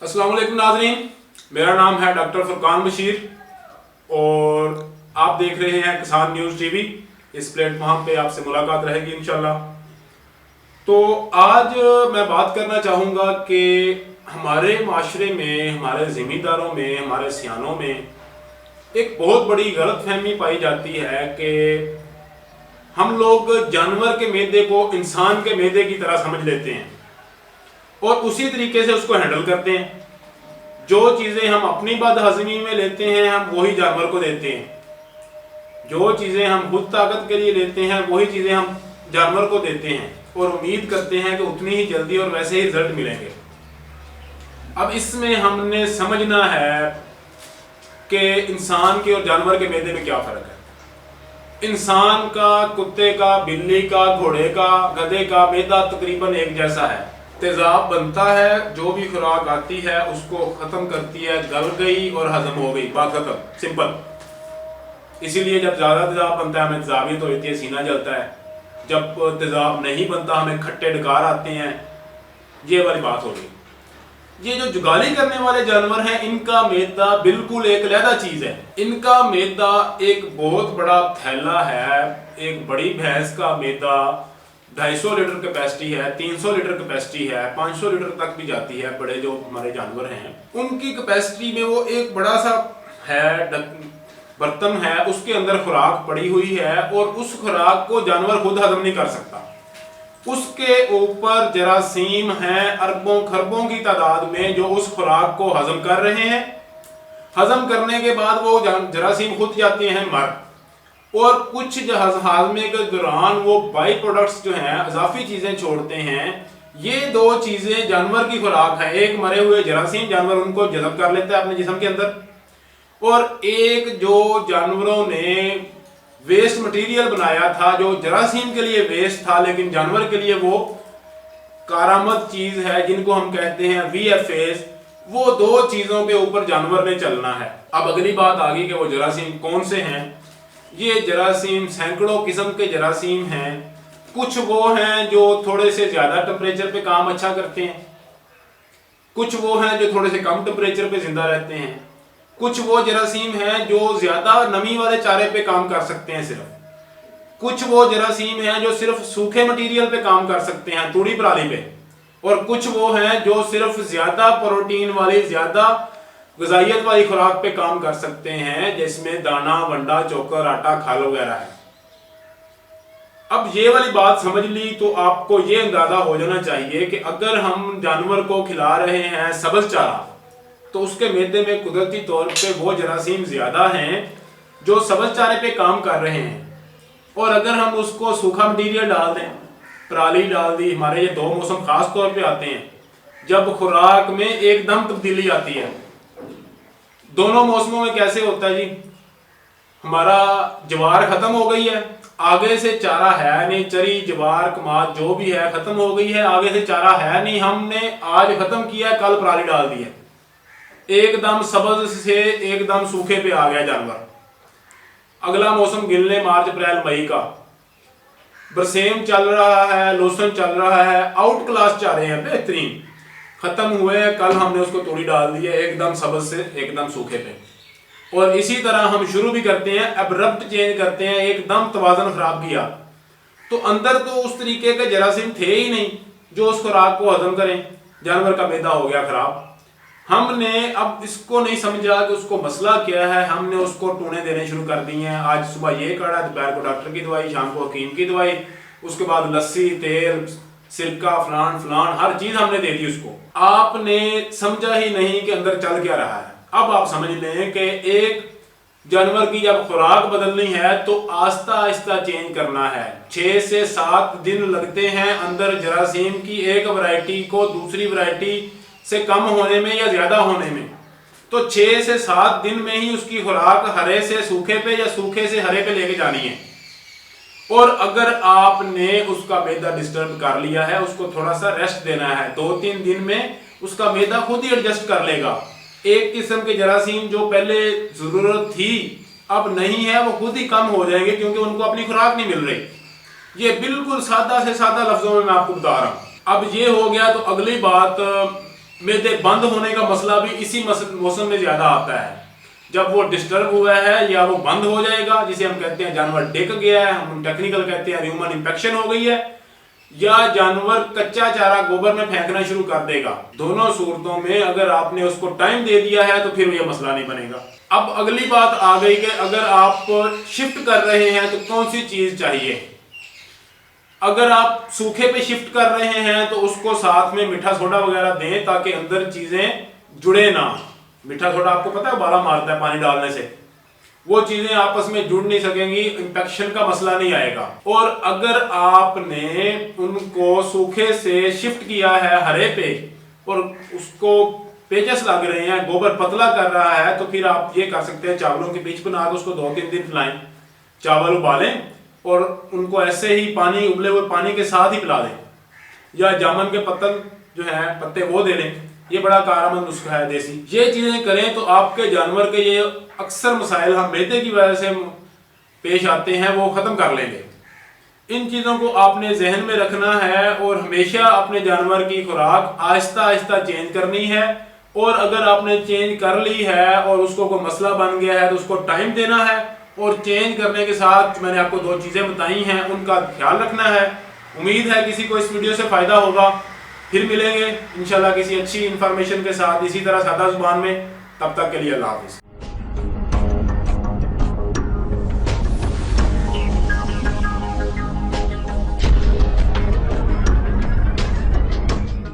अस्सलाम वालेकुम नाज़रीन, मेरा नाम है डॉक्टर फुरकान बशीर और आप देख रहे हैं किसान न्यूज़ टीवी। इस प्लेटफॉर्म पे आपसे मुलाकात रहेगी इंशाल्लाह। तो आज मैं बात करना चाहूँगा कि हमारे माशरे में, हमारे ज़िम्मेदारों में, हमारे सियानों में एक बहुत बड़ी गलतफहमी पाई जाती है कि हम लोग जानवर के मैदे को इंसान के मैदे की तरह समझ लेते हैं और उसी तरीके से उसको हैंडल करते हैं। जो चीज़ें हम अपनी बदहज़मी में लेते हैं हम वही जानवर को देते हैं। जो चीज़ें हम खुद ताकत के लिए लेते हैं वही चीज़ें हम जानवर को देते हैं और उम्मीद करते हैं कि उतनी ही जल्दी और वैसे ही रिजल्ट मिलेंगे। अब इसमें हमने समझना है कि इंसान के और जानवर के मैदे में क्या फ़र्क है। इंसान का, कुत्ते का, बिल्ली का, घोड़े का, गधे का मैदा तकरीबन एक जैसा है। तेज़ाब बनता है, जो भी खुराक आती है उसको ख़त्म करती है, गल गई और हजम हो गई, बात खत्म, सिंपल। इसीलिए जब ज़्यादा तेज़ाब बनता है हमें तेज़ाबियत होती है, सीना जलता है। जब तेज़ाब नहीं बनता हमें खट्टे डकार आते हैं। ये वाली बात हो गई। ये जो जुगाली करने वाले जानवर हैं इनका मैदा बिल्कुल एक अलग चीज़ है। इनका मैदा एक बहुत बड़ा थैला है। एक बड़ी भैंस का मैदा 250 लीटर कैपेसिटी है, 300 लीटर कैपेसिटी है, 500 लीटर तक भी जाती है। बड़े जो हमारे जानवर हैं उनकी कैपेसिटी में वो एक बड़ा सा है बर्तन है, उसके अंदर खुराक पड़ी हुई है और उस खुराक को जानवर खुद हजम नहीं कर सकता। उसके ऊपर जरासीम हैं अरबों खरबों की तादाद में जो उस खुराक को हजम कर रहे हैं। हजम करने के बाद वो जरासीम खुद जाते हैं मर, और कुछ हाजमे के दौरान वो बाई प्रोडक्ट्स जो हैं, इजाफी चीज़ें छोड़ते हैं। ये दो चीज़ें जानवर की खुराक है। एक मरे हुए जरासीम, जानवर उनको जज़ब कर लेता है अपने जिस्म के अंदर, और एक जो जानवरों ने वेस्ट मटेरियल बनाया था जो जरासीम के लिए वेस्ट था लेकिन जानवर के लिए वो कारामद चीज़ है, जिनको हम कहते हैं VFAs। वो दो चीज़ों के ऊपर जानवर ने चलना है। अब अगली बात आ गई कि वो जरासीम कौन से हैं। ये जरासीम सैकड़ों किस्म के जरासीम हैं। कुछ वो हैं जो थोड़े से ज़्यादा टेम्परेचर पे काम अच्छा करते हैं, कुछ वो हैं जो थोड़े से कम टेम्परेचर पे जिंदा रहते हैं, कुछ वो जरासीम हैं जो ज़्यादा नमी वाले चारे पे काम कर सकते हैं सिर्फ, कुछ वो जरासीम हैं जो सिर्फ सूखे मटेरियल पे काम कर सकते हैं तूड़ी पराली पे, और कुछ वो हैं जो सिर्फ ज़्यादा प्रोटीन वाली, ज़्यादा ग़िज़ाइयत वाली खुराक पे काम कर सकते हैं, जिसमें दाना, वंडा, चोकर, आटा, खाल वगैरह है। अब ये वाली बात समझ ली तो आपको ये अंदाज़ा हो जाना चाहिए कि अगर हम जानवर को खिला रहे हैं सब्ज़ चारा तो उसके मैदे में कुदरती तौर पे वो जरासीम ज़्यादा हैं जो सब्ज़ चारे पे काम कर रहे हैं। और अगर हम उसको सूखा मटीरियल डाल दें, पराली डाल दी, हमारे ये दो मौसम ख़ास तौर पे आते हैं जब खुराक में एकदम तब्दीली आती है। दोनों मौसमों में कैसे होता है जी, हमारा ज्वार खत्म हो गई है, आगे से चारा है नहीं, चरी ज्वार कमाद जो भी है खत्म हो गई है, आगे से चारा है नहीं, हमने आज खत्म किया, कल पराली डाल दी है, एकदम सब्ज से एकदम सूखे पे आ गया जानवर। अगला मौसम गिनले मार्च अप्रैल मई का, बरसेम चल रहा है, लोसन चल रहा है, आउट क्लास चारे हैं बेहतरीन, खत्म हुए, कल हमने उसको तोड़ी डाल दी है एकदम सब्ज से एकदम सूखे पे। और इसी तरह हम शुरू भी करते हैं, अब्रप्ट चेंज करते हैं, एकदम तवाज़न खराब किया, तो अंदर तो उस तरीके के जरासीम थे ही नहीं जो उस खुराक को हजम करें, जानवर का मैदा हो गया खराब। हमने अब इसको नहीं समझा कि उसको मसला क्या है, हमने उसको टूने देने शुरू कर दी हैं। आज सुबह ये काढ़ा, दोपहर को डॉक्टर की दवाई, शाम को हकीम की दवाई, उसके बाद लस्सी, तेल, सिरका, फलान हर चीज़ हमने दे दी उसको। आपने समझा ही नहीं कि अंदर चल क्या रहा है। अब आप समझ लें कि एक जानवर की जब खुराक बदलनी है तो आहिस्ता आहिस्ता चेंज करना है। 6 से 7 दिन लगते हैं अंदर जरासीम की एक वैरायटी को दूसरी वैरायटी से कम होने में या ज़्यादा होने में। तो 6 से 7 दिन में ही उसकी खुराक हरे से सूखे पे या सूखे से हरे पे लेके जानी है। और अगर आपने उसका मैदा डिस्टर्ब कर लिया है, उसको थोड़ा सा रेस्ट देना है, 2-3 दिन में उसका मैदा खुद ही एडजस्ट कर लेगा। एक किस्म के जरासीम जो पहले ज़रूरत थी अब नहीं है, वो खुद ही कम हो जाएंगे क्योंकि उनको अपनी खुराक नहीं मिल रही। ये बिल्कुल सादा से सादा लफ्ज़ों में मैं आपको बता रहा हूँ। अब ये हो गया, तो अगली बात मैदे बंद होने का मसला भी इसी मौसम में ज़्यादा आता है। जब वो डिस्टर्ब हुआ है या वो बंद हो जाएगा, जिसे हम कहते हैं जानवर डिग गया है, हम टेक्निकल कहते हैं ह्यूमन इन्फेक्शन हो गई है, या जानवर कच्चा चारा गोबर में फेंकना शुरू कर देगा। दोनों सूरतों में अगर आपने उसको टाइम दे दिया है तो फिर ये मसला नहीं बनेगा। अब अगली बात आ गई कि अगर आप शिफ्ट कर रहे हैं तो कौन सी चीज़ चाहिए। अगर आप सूखे पे शिफ्ट कर रहे हैं तो उसको साथ में मीठा सोडा वगैरह दें ताकि अंदर चीज़ें जुड़े ना। मीठा सोडा आपको पता है उबाला मारता है पानी डालने से, वो चीज़ें आपस में जुड़ नहीं सकेंगी, इन्फेक्शन का मसला नहीं आएगा। और अगर आपने उनको सूखे से शिफ्ट किया है हरे पे और उसको पेचस लग रहे हैं, गोबर पतला कर रहा है, तो फिर आप ये कर सकते हैं चावलों के बीच बना के उसको 2-3 दिन पिलाएं। चावल उबालें और उनको ऐसे ही पानी, उबले हुए पानी के साथ ही पिला दें, या जामुन के पत्तल जो है पत्ते वो दे लें। ये बड़ा कारगर नुस्खा है देसी। ये चीज़ें करें तो आपके जानवर के ये अक्सर मसाइल हम मैदे की वजह से पेश आते हैं वो ख़त्म कर लेंगे। इन चीज़ों को आपने जहन में रखना है और हमेशा अपने जानवर की खुराक आहिस्ता आहिस्ता चेंज करनी है। और अगर आपने चेंज कर ली है और उसको कोई मसला बन गया है तो उसको टाइम देना है, और चेंज करने के साथ मैंने आपको 2 चीज़ें बताई हैं उनका ख्याल रखना है। उम्मीद है किसी को इस वीडियो से फ़ायदा होगा। फिर मिलेंगे इंशाल्लाह किसी अच्छी इन्फॉर्मेशन के साथ इसी तरह सादा ज़ुबान में। तब तक के लिए अल्लाह हाफ़िज़।